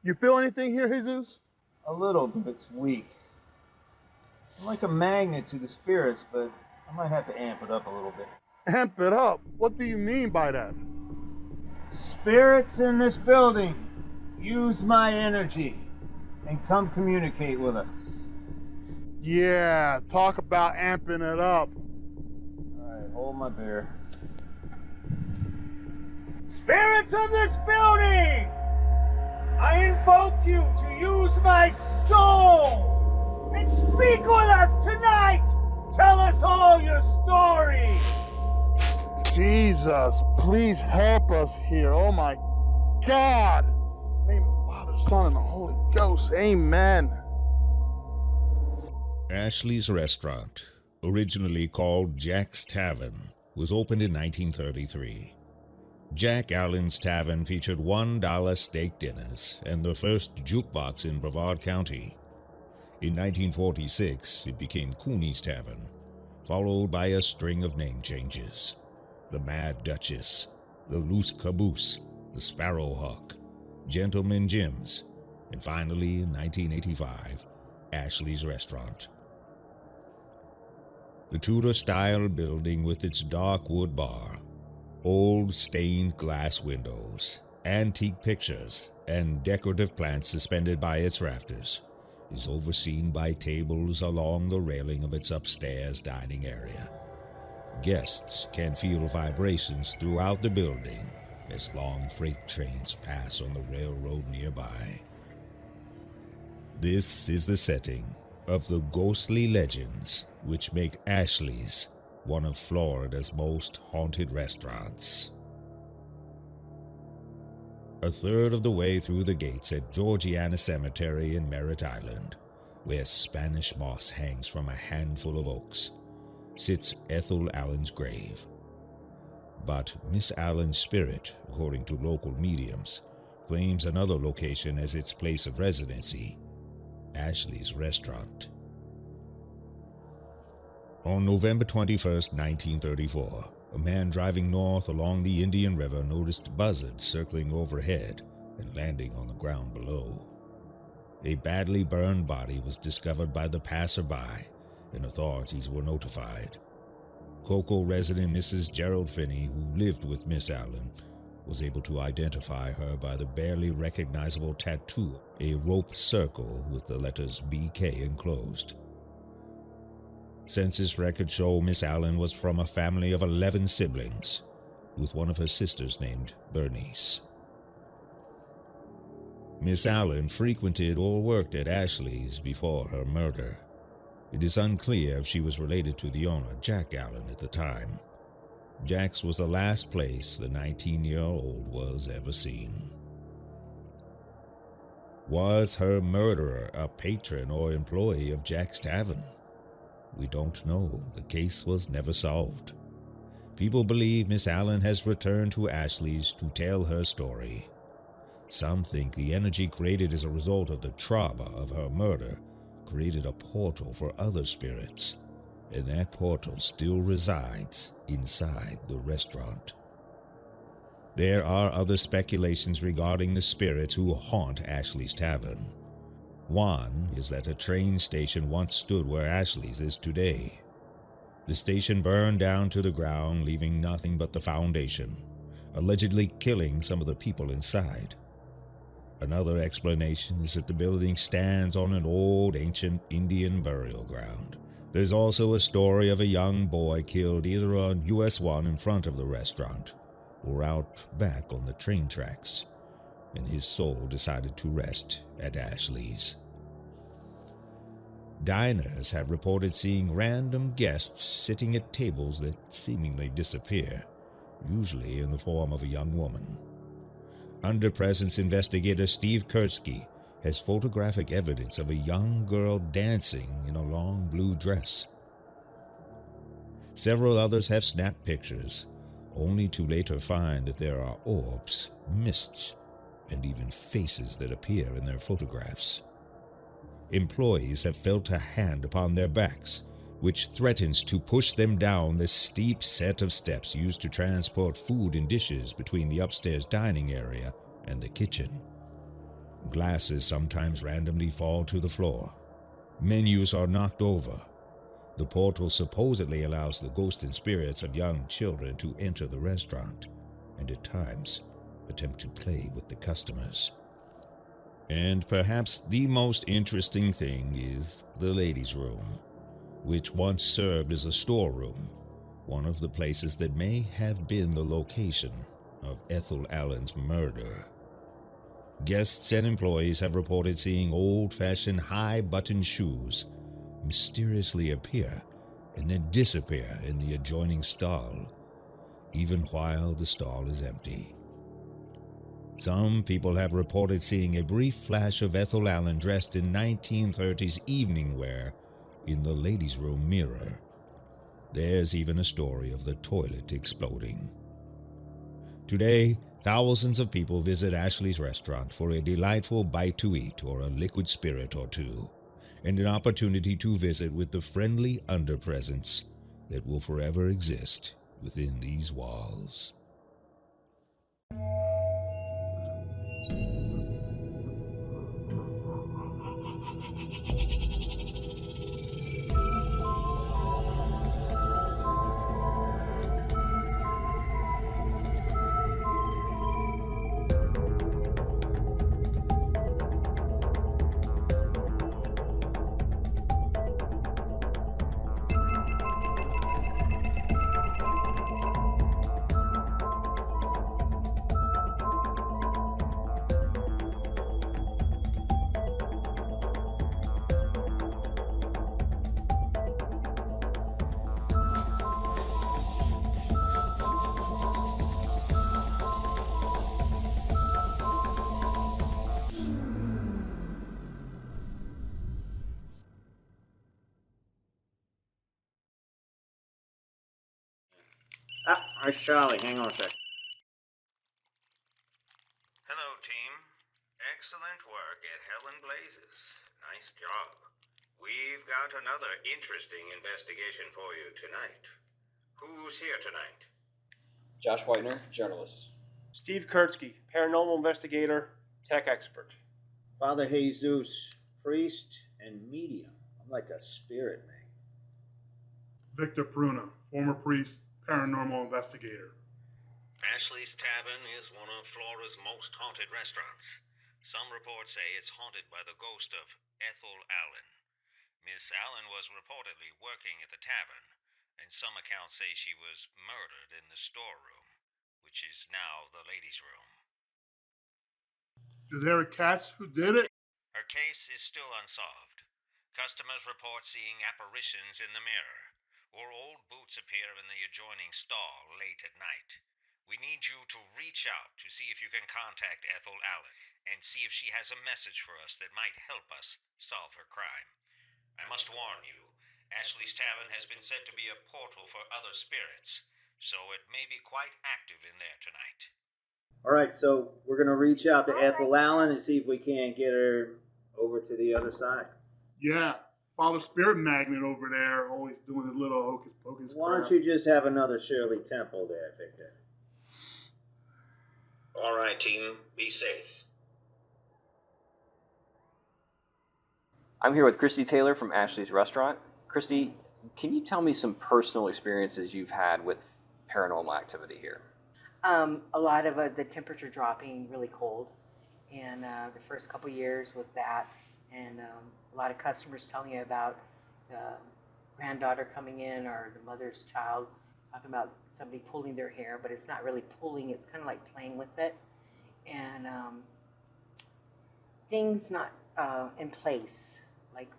You feel anything here, Jesus? A little, but it's weak. I'm like a magnet to the spirits, but I might have to amp it up a little bit. Amp it up? What do you mean by that? Spirits in this building, use my energy and come communicate with us. Yeah, talk about amping it up. All right, hold my beer. Spirits of this building, I invoke you to use my soul and speak with us tonight. Tell us all your story. Jesus, please help us here. Oh my God. In the name of the Father, Son, and the Holy Ghost. Amen. Ashley's Restaurant, originally called Jack's Tavern, was opened in 1933. Jack Allen's Tavern featured $1 steak dinners and the first jukebox in Brevard County. In 1946, it became Cooney's Tavern, followed by a string of name changes. The Mad Duchess, the Loose Caboose, the Sparrowhawk, Gentleman Jim's, and finally, in 1985, Ashley's Restaurant. The Tudor-style building with its dark wood bar, old stained glass windows, antique pictures, and decorative plants suspended by its rafters is overseen by tables along the railing of its upstairs dining area. Guests can feel vibrations throughout the building as long freight trains pass on the railroad nearby. This is the setting of the ghostly legends which make Ashley's one of Florida's most haunted restaurants. A third of the way through the gates at Georgiana Cemetery in Merritt Island, where Spanish moss hangs from a handful of oaks, sits Ethel Allen's grave. But Miss Allen's spirit, according to local mediums, claims another location as its place of residency, Ashley's Restaurant. On November 21, 1934, a man driving north along the Indian River noticed buzzards circling overhead and landing on the ground below. A badly burned body was discovered by the passerby, and authorities were notified. Cocoa resident Mrs. Gerald Finney, who lived with Miss Allen, was able to identify her by the barely recognizable tattoo, a rope circle with the letters BK enclosed. Census records show Miss Allen was from a family of 11 siblings, with one of her sisters named Bernice. Miss Allen frequented or worked at Ashley's before her murder. It is unclear if she was related to the owner, Jack Allen, at the time. Jack's was the last place the 19-year-old was ever seen. Was her murderer a patron or employee of Jack's Tavern? We don't know. The case was never solved. People believe Miss Allen has returned to Ashley's to tell her story. Some think the energy created as a result of the trauma of her murder created a portal for other spirits, and that portal still resides inside the restaurant. There are other speculations regarding the spirits who haunt Ashley's Tavern. One is that a train station once stood where Ashley's is today. The station burned down to the ground, leaving nothing but the foundation, allegedly killing some of the people inside. Another explanation is that the building stands on an old ancient Indian burial ground. There's also a story of a young boy killed either on US 1 in front of the restaurant or out back on the train tracks, and his soul decided to rest at Ashley's. Diners have reported seeing random guests sitting at tables that seemingly disappear, usually in the form of a young woman. Under-presence investigator Steve Kurtzky has photographic evidence of a young girl dancing in a long blue dress. Several others have snapped pictures, only to later find that there are orbs, mists, and even faces that appear in their photographs. Employees have felt a hand upon their backs, which threatens to push them down the steep set of steps used to transport food and dishes between the upstairs dining area and the kitchen. Glasses sometimes randomly fall to the floor. Menus are knocked over. The portal supposedly allows the ghosts and spirits of young children to enter the restaurant, and at times attempt to play with the customers. And perhaps the most interesting thing is the ladies' room, which once served as a storeroom, one of the places that may have been the location of Ethel Allen's murder. Guests and employees have reported seeing old-fashioned high-button shoes mysteriously appear and then disappear in the adjoining stall, even while the stall is empty. Some people have reported seeing a brief flash of Ethel Allen dressed in 1930s evening wear in the ladies' room mirror. There's even a story of the toilet exploding. Today, thousands of people visit Ashley's restaurant for a delightful bite to eat or a liquid spirit or two, and an opportunity to visit with the friendly underpresence that will forever exist within these walls. Where's Charlie? Hang on a sec. Hello, team. Excellent work at Hell and Blazes. Nice job. We've got another interesting investigation for you tonight. Who's here tonight? Josh Whitener, journalist. Steve Kurtzky, paranormal investigator, tech expert. Father Jesus, priest and medium. I'm like a spirit man. Victor Pruna, former priest, paranormal investigator. Ashley's Tavern is one of Florida's most haunted restaurants. Some reports say it's haunted by the ghost of Ethel Allen. Miss Allen was reportedly working at the tavern, and some accounts say she was murdered in the storeroom, which is now the ladies' room. Did there catch who did it? Her case is still unsolved. Customers report seeing apparitions in the mirror, or old boots appear in the adjoining stall late at night. We need you to reach out to see if you can contact Ethel Allen and see if she has a message for us that might help us solve her crime. I must warn you, Ashley's Tavern has been said to be a portal for other spirits, so it may be quite active in there tonight. All right, so we're going to reach out to Ethel Allen and see if we can't get her over to the other side. Yeah, Father Spirit Magnet over there, always doing his little hocus pocus. Why don't you just have another Shirley Temple there, Victor? All right, team, be safe. I'm here with Christy Taylor from Ashley's Restaurant. Christy, can you tell me some personal experiences you've had with paranormal activity here? A lot of the temperature dropping really cold, and the first couple years was that, and a lot of customers telling you about the granddaughter coming in or the mother's child, talking about somebody pulling their hair, but it's not really pulling, it's kind of like playing with it, and things not in place. Like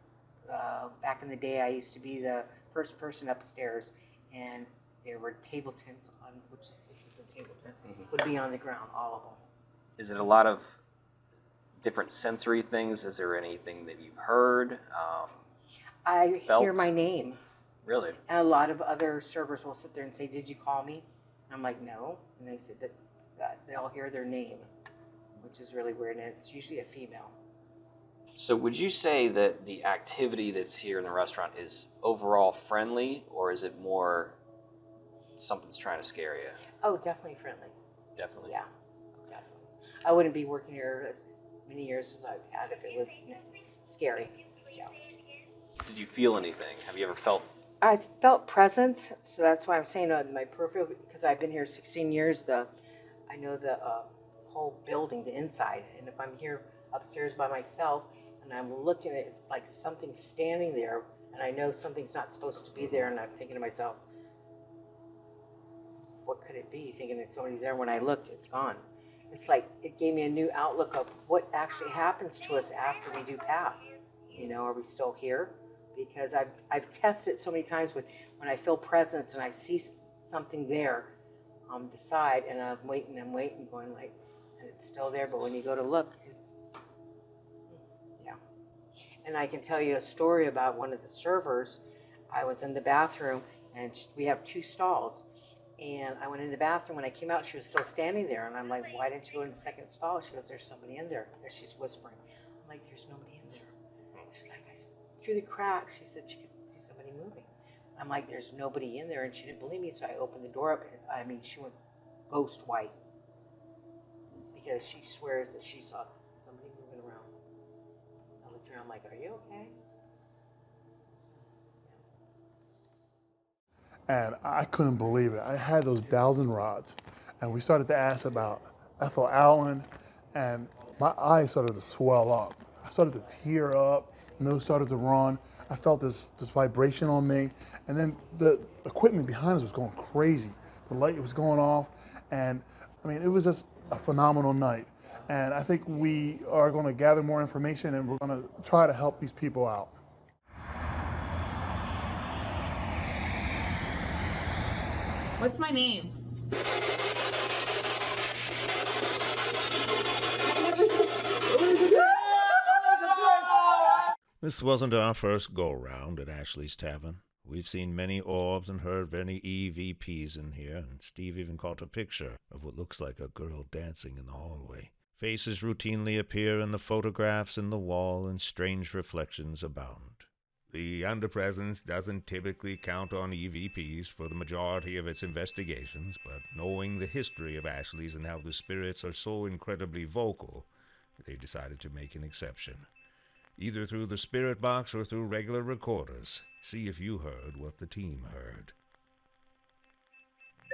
back in the day, I used to be the first person upstairs, and there were table tents on, this is a table tent, would be on the ground, all of them. Is it a lot of different sensory things? Is there anything that you've heard? I felt? hear my name. Really? And a lot of other servers will sit there and say, "Did you call me?" And I'm like, "No." And they said that they'll hear their name, which is really weird, and it's usually a female. So would you say that the activity that's here in the restaurant is overall friendly, or is it more something's trying to scare you? Oh, definitely friendly. Definitely. Yeah, definitely. I wouldn't be working here many years as I've had if it was scary. Yeah. Did you feel anything? Have you ever felt? I felt presence, so that's why I'm saying on my peripheral, because I've been here 16 years. I know the whole building, the inside, and if I'm here upstairs by myself and I'm looking at it, it's like something's standing there, and I know something's not supposed to be there, and I'm thinking to myself, what could it be? Thinking that somebody's there. When I looked, it's gone. It's like it gave me a new outlook of what actually happens to us after we do pass. You know, are we still here? Because I've tested so many times with when I feel presence and I see something there on the side, and I'm waiting, going like, and it's still there. But when you go to look, it's, yeah. And I can tell you a story about one of the servers. I was in the bathroom, and we have 2 stalls. And I went in the bathroom. When I came out, she was still standing there. And I'm like, why didn't you go in the second stall? She goes, there's somebody in there. And she's whispering. I'm like, there's nobody in there. She's like, through the cracks, she said she could see somebody moving. I'm like, there's nobody in there. And she didn't believe me. So I opened the door up. And, she went ghost white. Because she swears that she saw somebody moving around. I looked around, I'm like, are you okay? And I couldn't believe it. I had those dowsing rods, and we started to ask about Ethel Allen, and my eyes started to swell up. I started to tear up, nose started to run. I felt this vibration on me, and then the equipment behind us was going crazy. The light was going off, and it was just a phenomenal night. And I think we are going to gather more information, and we're going to try to help these people out. What's my name? This wasn't our first go-round at Ashley's Tavern. We've seen many orbs and heard many EVPs in here, and Steve even caught a picture of what looks like a girl dancing in the hallway. Faces routinely appear in the photographs in the wall, and strange reflections abound. The underpresence doesn't typically count on EVPs for the majority of its investigations, but knowing the history of Ashley's and how the spirits are so incredibly vocal, they decided to make an exception. Either through the spirit box or through regular recorders. See if you heard what the team heard.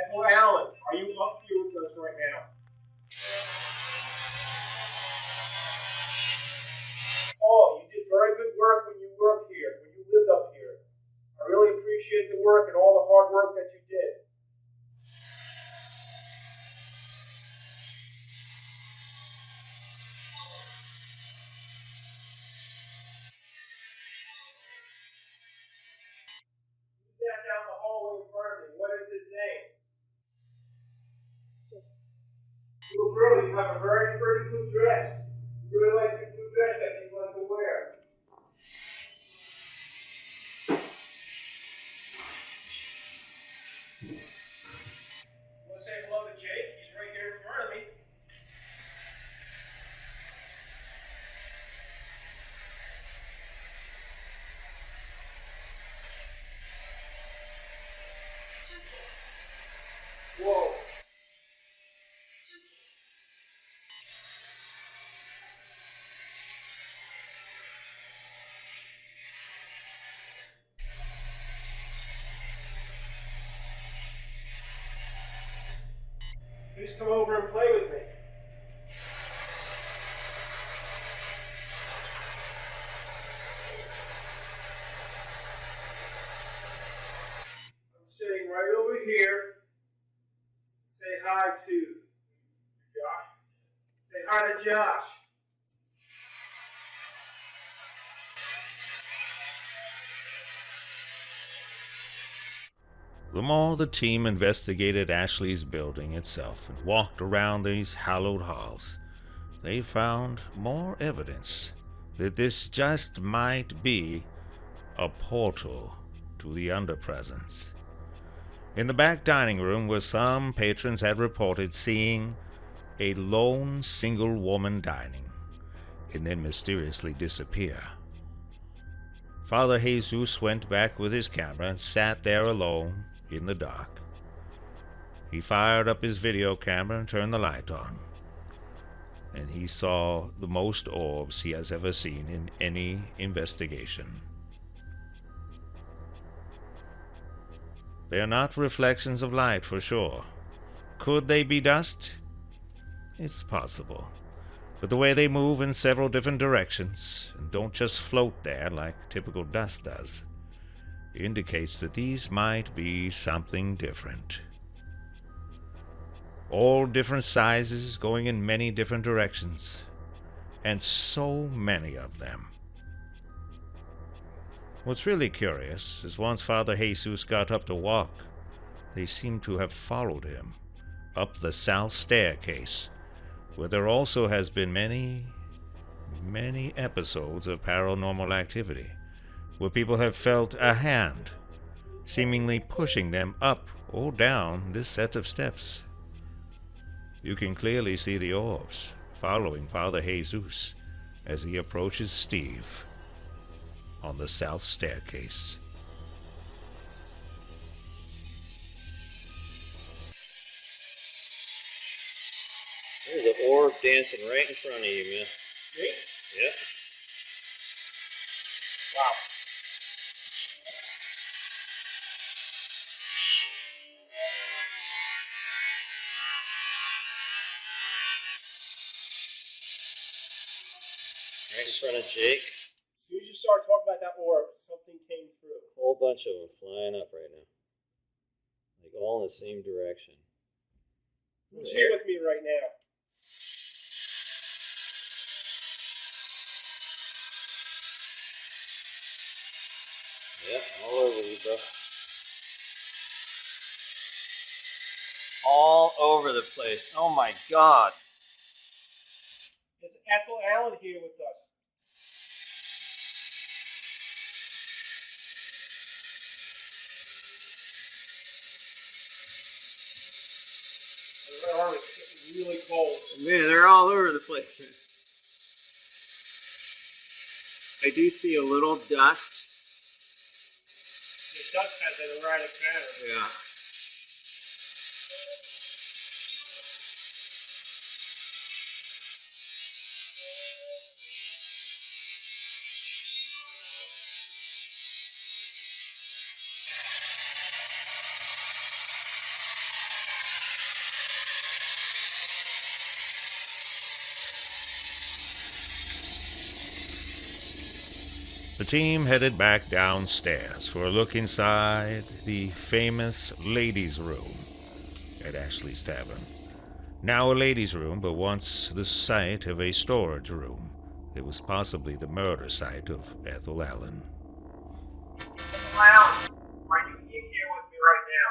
Ethel Allen, are you up here with us right now? Oh, you did very good work when you worked here, when you lived up here. I really appreciate the work and all the hard work that you did. You sat down the hallway in front of me. What is his name? Little girl, you have a very pretty blue dress. You really like the blue dress that you like to wear. Want to say hello to Jake? He's right here in front of me. Whoa. Please come over and play with me. I'm sitting right over here. Say hi to Josh. Say hi to Josh. The more the team investigated Ashley's building itself and walked around these hallowed halls, they found more evidence that this just might be a portal to the underpresence. In the back dining room where some patrons had reported seeing a lone single woman dining and then mysteriously disappear. Father Jesus went back with his camera and sat there alone in the dark. He fired up his video camera and turned the light on. and he saw the most orbs he has ever seen in any investigation. They are not reflections of light for sure. Could they be dust? It's possible. But the way they move in several different directions, and don't just float there like typical dust does, indicates that these might be something different. All different sizes, going in many different directions, and so many of them. What's really curious is once Father Jesus got up to walk, they seem to have followed him up the south staircase, where there also has been many episodes of paranormal activity, where people have felt a hand seemingly pushing them up or down this set of steps. You can clearly see the orbs following Father Jesus as he approaches Steve on the south staircase. There's an orb dancing right in front of you, man. Me? Yep. Wow. Right in front of Jake. As soon as you start talking about that orb, something came through. A whole bunch of them flying up right now. Like all in the same direction. Who's here with me right now? Yep, all over you, bro. All over the place. Oh my God. There's Ethel Allen here with us. My arm is getting really cold. Man, they're all over the place. I do see a little dust. The dust has an erratic pattern. Yeah. The team headed back downstairs for a look inside the famous ladies' room at Ashley's Tavern. Now a ladies' room, but once the site of a storage room. It was possibly the murder site of Ethel Allen. Wow. Are you in here with me right now?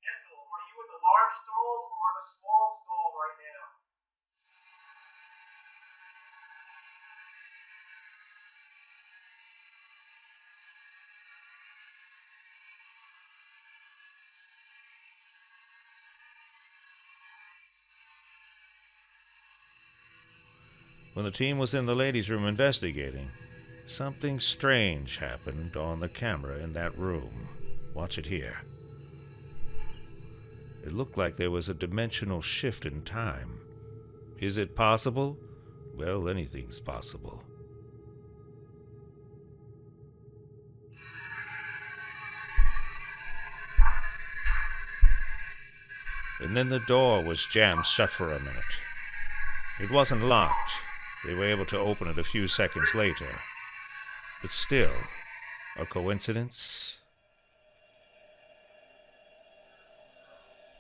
Ethel, are you in the large stall or the small stall right now? When the team was in the ladies' room investigating, something strange happened on the camera in that room. Watch it here. It looked like there was a dimensional shift in time. Is it possible? Well, anything's possible. And then the door was jammed shut for a minute. It wasn't locked. They were able to open it a few seconds later. But still, a coincidence?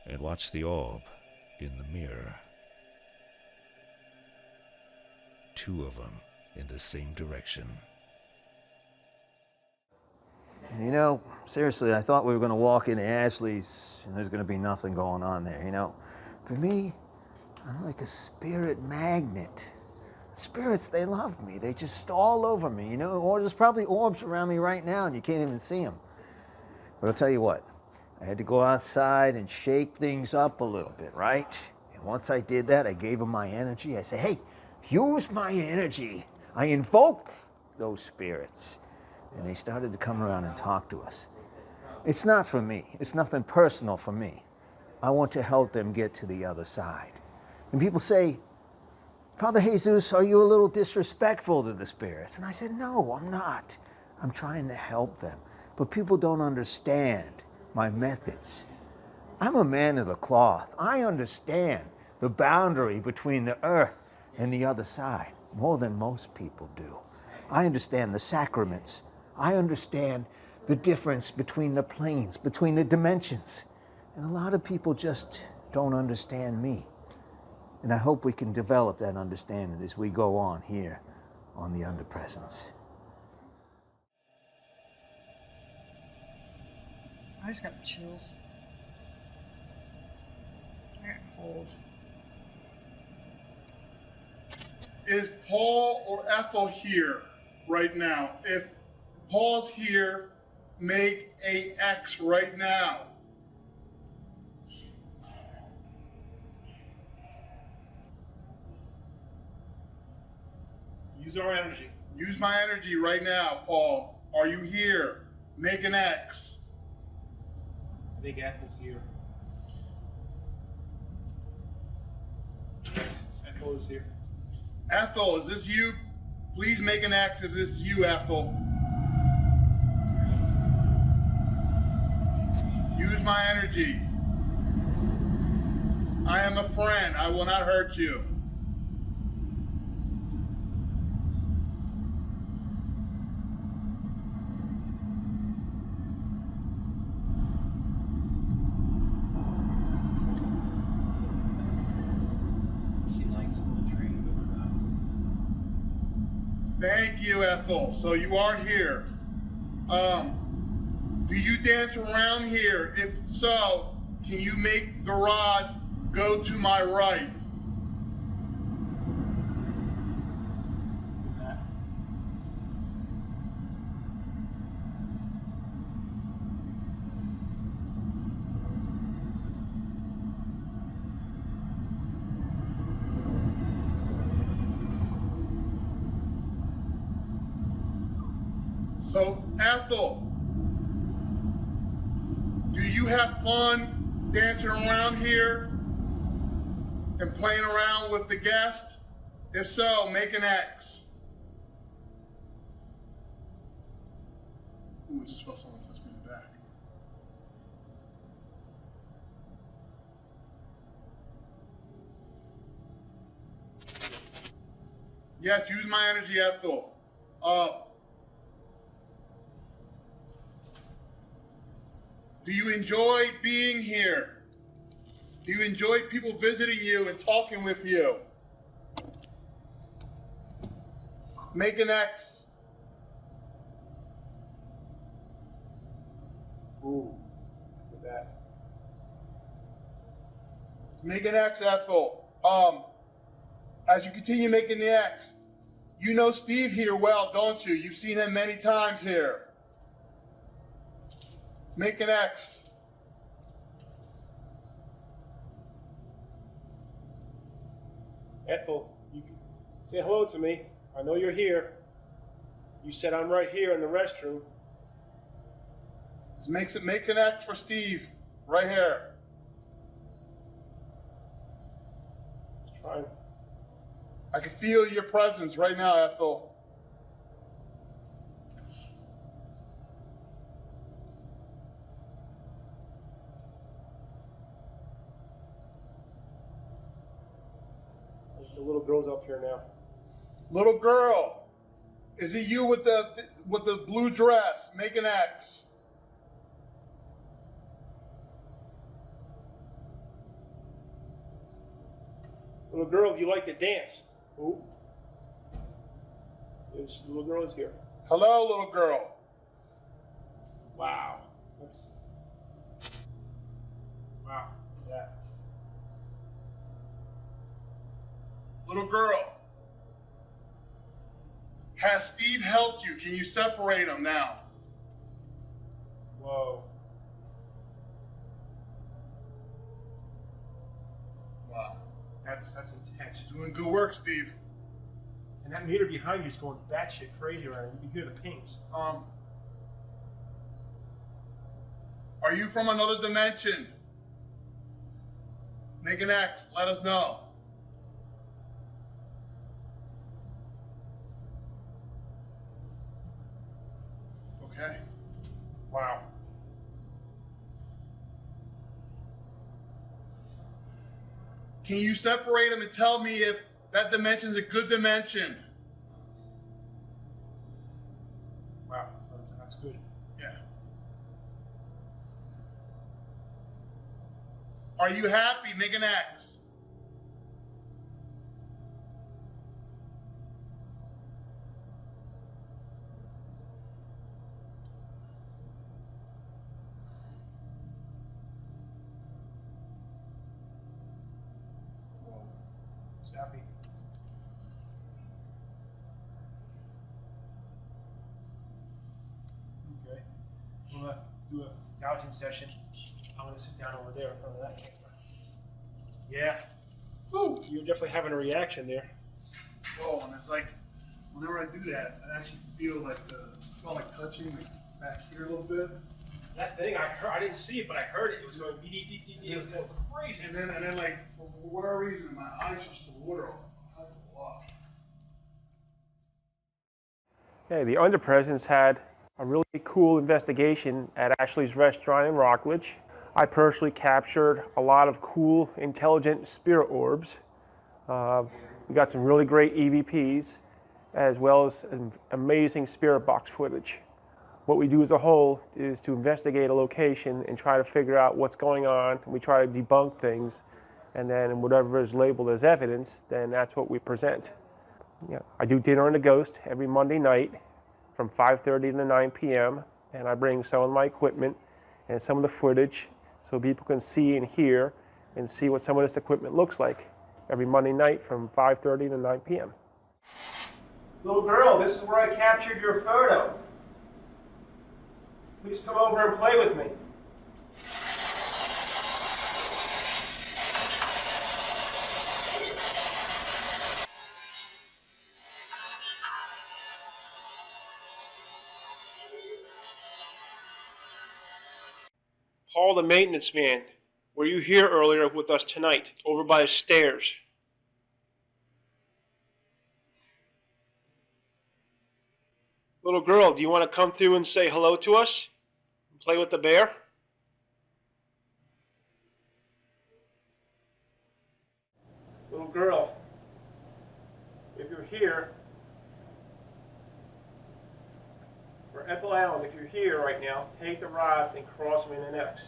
And watch the orb in the mirror. Two of them in the same direction. You know, seriously, I thought we were going to walk into Ashley's and there's going to be nothing going on there, you know. For me, I'm like a spirit magnet. Spirits, they love me. They just all over me, you know. Or there's probably orbs around me right now and you can't even see them. But I'll tell you what, I had to go outside and shake things up a little bit, right? And once I did that, I gave them my energy. I said, hey, use my energy. I invoke those spirits. And they started to come around and talk to us. It's not for me. It's nothing personal for me. I want to help them get to the other side. And people say, Father Jesus, are you a little disrespectful to the spirits? And I said, no, I'm not. I'm trying to help them. But people don't understand my methods. I'm a man of the cloth. I understand the boundary between the earth and the other side more than most people do. I understand the sacraments. I understand the difference between the planes, between the dimensions. And a lot of people just don't understand me. And I hope we can develop that understanding as we go on here on the Underpresence. I just got the chills. I got cold. Is Paul or Ethel here right now? If Paul's here, make a X right now. Use our energy. Use my energy right now, Paul. Are you here? Make an X. I think Ethel's here. Ethel is here. Ethel, is this you? Please make an X if this is you, Ethel. Use my energy. I am a friend. I will not hurt you. Thank you, Ethel. So you are here. Do you dance around here? If so, can you make the rods go to my right? So, Ethel, do you have fun dancing around here and playing around with the guest? If so, make an X. Ooh, I just felt someone touch me in the back. Yes, use my energy, Ethel. Do you enjoy being here? Do you enjoy people visiting you and talking with you? Make an X. Ooh, look at that. Make an X, Ethel. As you continue making the X, you know Steve here well, don't you? You've seen him many times here. Make an X. Ethel, you can say hello to me. I know you're here. You said I'm right here in the restroom. Just make an X for Steve, right here. Just trying. I can feel your presence right now, Ethel. The little girl's up here now. Little girl, is it you with the blue dress? Make an X. Little girl, do you like to dance? Ooh. This little girl is here. Hello, little girl. Wow. That's. Wow. Yeah. Little girl, has Steve helped you? Can you separate them now? Whoa. Wow. That's intense. Doing good work, Steve. And that meter behind you is going batshit crazy right now. You can hear the pings. Are you from another dimension? Make an X. Let us know. Okay. Wow. Can you separate them and tell me if that dimension's a good dimension? Wow. That's good. Yeah. Are you happy? Make an X. Happy. Okay. We'll do a gouging session. I'm going to sit down over there in front of that camera. Yeah. Ooh, you're definitely having a reaction there. Oh, and it's like, whenever I do that, I actually feel like it's kind of like touching like back here a little bit. That thing I heard, I didn't see it, but I heard it. It was going beep, beep, beep, beep. It was going crazy. And then like, for whatever reason, my eyes starts to water a lot. Hey, the Underpresidents had a really cool investigation at Ashley's Restaurant in Rockledge. I personally captured a lot of cool, intelligent spirit orbs. We got some really great EVPs, as well as amazing spirit box footage. What we do as a whole is to investigate a location and try to figure out what's going on. We try to debunk things, and then whatever is labeled as evidence, then that's what we present. Yeah, I do Dinner and a Ghost every Monday night from 5:30 to 9 p.m. and I bring some of my equipment and some of the footage so people can see and hear and see what some of this equipment looks like every Monday night from 5:30 to 9 p.m. Little girl, this is where I captured your photo. Please come over and play with me. Paul, the maintenance man, were you here earlier with us tonight, over by the stairs? Little girl, do you want to come through and say hello to us? And play with the bear? Little girl, if you're here, for Ethel Allen, if you're here right now, take the rods and cross them in an X.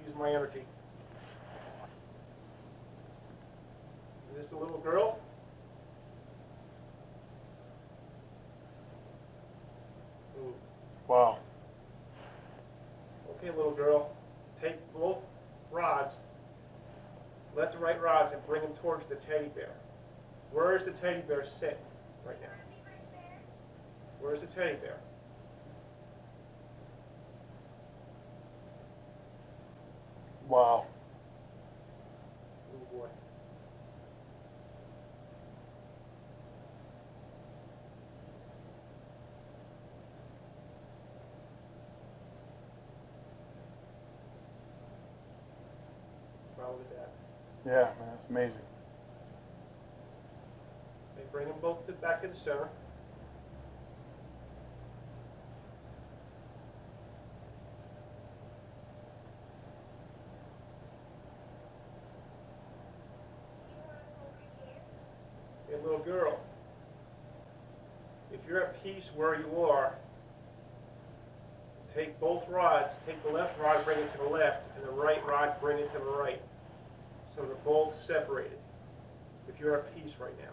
Use my energy. Is this the little girl? Wow. Okay, little girl, take both rods, left to right rods, and bring them towards the teddy bear. Where is the teddy bear sitting right now? Where's the teddy bear? Wow. Oh boy. Wrong with that. Yeah, man, that's amazing. They bring them both back to the center. Hey, little girl, if you're at peace where you are, take both rods, take the left rod, bring it to the left, and the right rod, bring it to the right. So they're both separated, if you're at peace right now.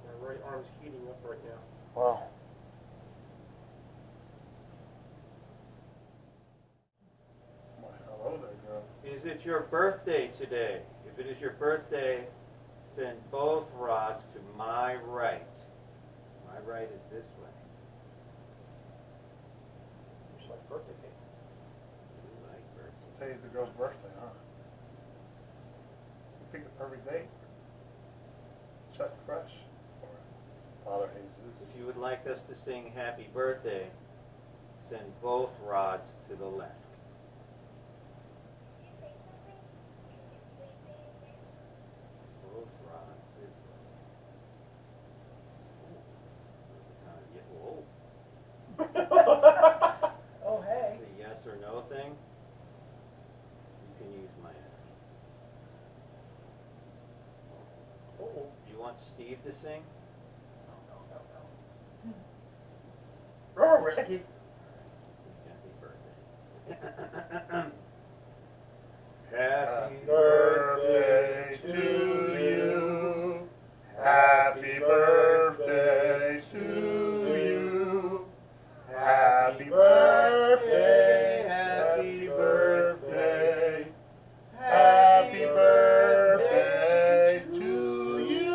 My right arm's heating up right now. Wow. Hello there, girl. Is it your birthday today? If it is your birthday, send both rods to my right. My right is this way. It's like birthday cake. You like birthday. Today's the girl's birthday, huh? pick the perfect date. Chuck Fresh or Father Jesus. If you would like us to sing happy birthday, send both rods to the left. Both rods this way. Whoa. Oh, hey. It's a yes or no thing. You can use my You want Steve to sing? Oh, Ricky. Happy birthday. Happy birthday to you. Happy birthday to you. Happy birthday, happy birthday, happy birthday to you.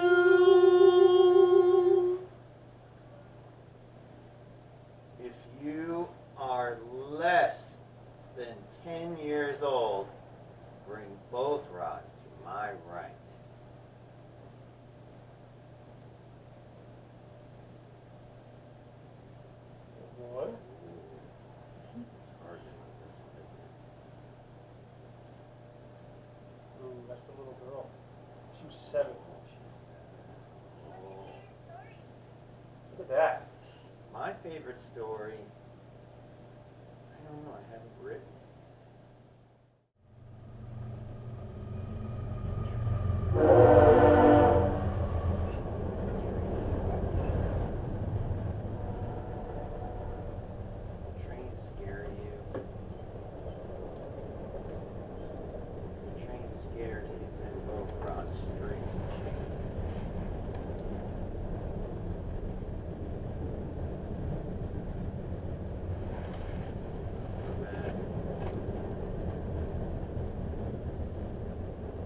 If you are less than 10 years old, bring both rods to my right. One. Hard to know this one, isn't it? Ooh, that's the little girl. She was 7. Look at that. My favorite story, I don't know, I haven't written. Trains scare you. The train scares you, send both rods straight. So bad.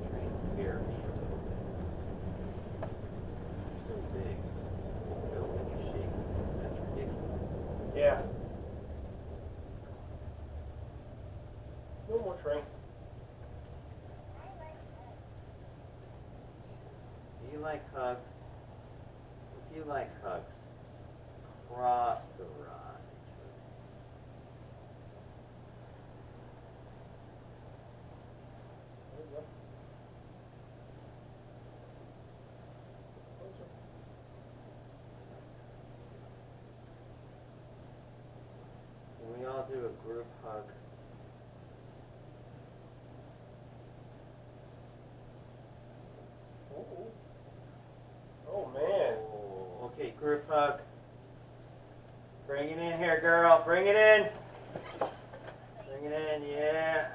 Trains scare me a little bit. They're so big. You feel when you shake them. That's ridiculous. Yeah. No more train. Do you like hugs? If you like hugs, cross the rods each other. There you go. Can we all do a group hug? Oh, man. Oh, okay, group hug. Bring it in here, girl. Bring it in. Bring it in, yeah.